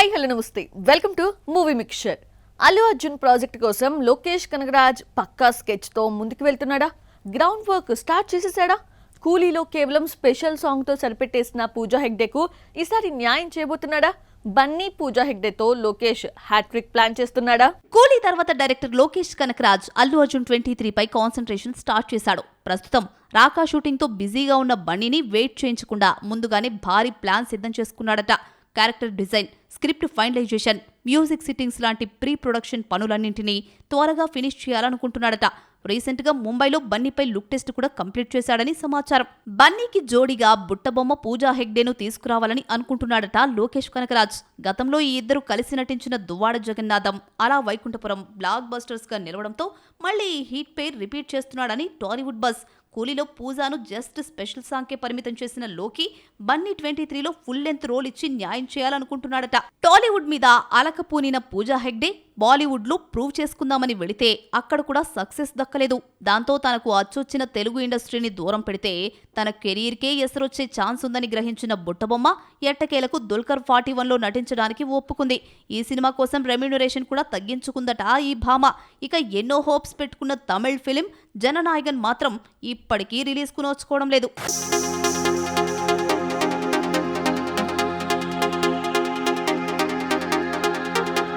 Hi hello నమస్తే welcome to movie mixture. Allu Arjun project కోసం లోకేష్ కనగరాజ్ పక్కా స్కెచ్ తో ముందుకు వెళ్తున్నాడా? గ్రౌండ్ వర్క్ స్టార్ట్ చేసేసాడా? కూలీలో కేవలం స్పెషల్ సాంగ్ తో సరిపెట్టేసిన పూజా హెగ్డేకు ఈసారి న్యాయం చేయబోతున్నాడా? బన్నీ పూజా హెగ్డేతో లోకేష్ హ్యాట్రిక్ ప్లాన్ చేస్తున్నాడా? కూలీ తర్వాత డైరెక్టర్ లోకేష్ కనగరాజ్ అల్లు అర్జున్ 23 పై కాన్సంట్రేషన్ స్టార్ట్ చేశాడు. ప్రస్తుతం రాకా షూటింగ్ తో బిజీగా ఉన్న బన్నీని వెయిట్ చేయించకుండా ముందుగానే భారీ ప్లాన్ సిద్ధం చేసుకున్నాడట. Character design, script finalisation, music sittings లాంటి ప్రీ ప్రొడక్షన్ పనులన్నింటినీ త్వరగా ఫినిష్ చేయాలనుకుంటున్నాడట. రీసెంట్ గా ముంబైలో బన్నీపై లుక్ టెస్ట్ కూడా కంప్లీట్ చేశాడని సమాచారం. బన్నీకి జోడీగా బుట్టబొమ్మ పూజా హెగ్డేను తీసుకురావాలని అనుకుంటున్నాడట లోకేష్ కనగరాజ్. గతంలో ఈ ఇద్దరు కలిసి నటించిన దువ్వాడ జగన్నాథం, అలా వైకుంఠపురం బ్లాక్ బస్టర్స్ గా నిలవడంతో మళ్లీ ఈ హీట్ పేర్ రిపీట్ చేస్తున్నాడని టాలీవుడ్ బజ్. కూలీలో పూజాను జస్ట్ స్పెషల్ సాంగ్కే పరిమితం చేసిన లోకి బన్నీ 23లో ఫుల్ లెంత్ రోల్ ఇచ్చి న్యాయం చేయాలనుకుంటున్నాడట. టాలీవుడ్ మీద అలకపూనిన పూజా హెగ్డే బాలీవుడ్ లో ప్రూవ్ చేసుకుందామని వెళితే అక్కడ కూడా సక్సెస్ దక్కలేదు. దాంతో తనకు అచ్చొచ్చిన తెలుగు ఇండస్ట్రీని దూరం పెడితే తన కెరీర్కే ఎసరొచ్చే ఛాన్స్ ఉందని గ్రహించిన బుట్టబొమ్మ ఎట్టకేలకు దుల్కర్ 41లో నటించడానికి ఒప్పుకుంది. ఈ సినిమా కోసం రెమ్యూనరేషన్ కూడా తగ్గించుకుందట ఈ భామ. ఇక ఎన్నో హోప్స్ పెట్టుకున్న తమిళ్ ఫిలిం జననాయగన్ మాత్రం ఇప్పటికీ రిలీజ్ కు నోచుకోవడం లేదు.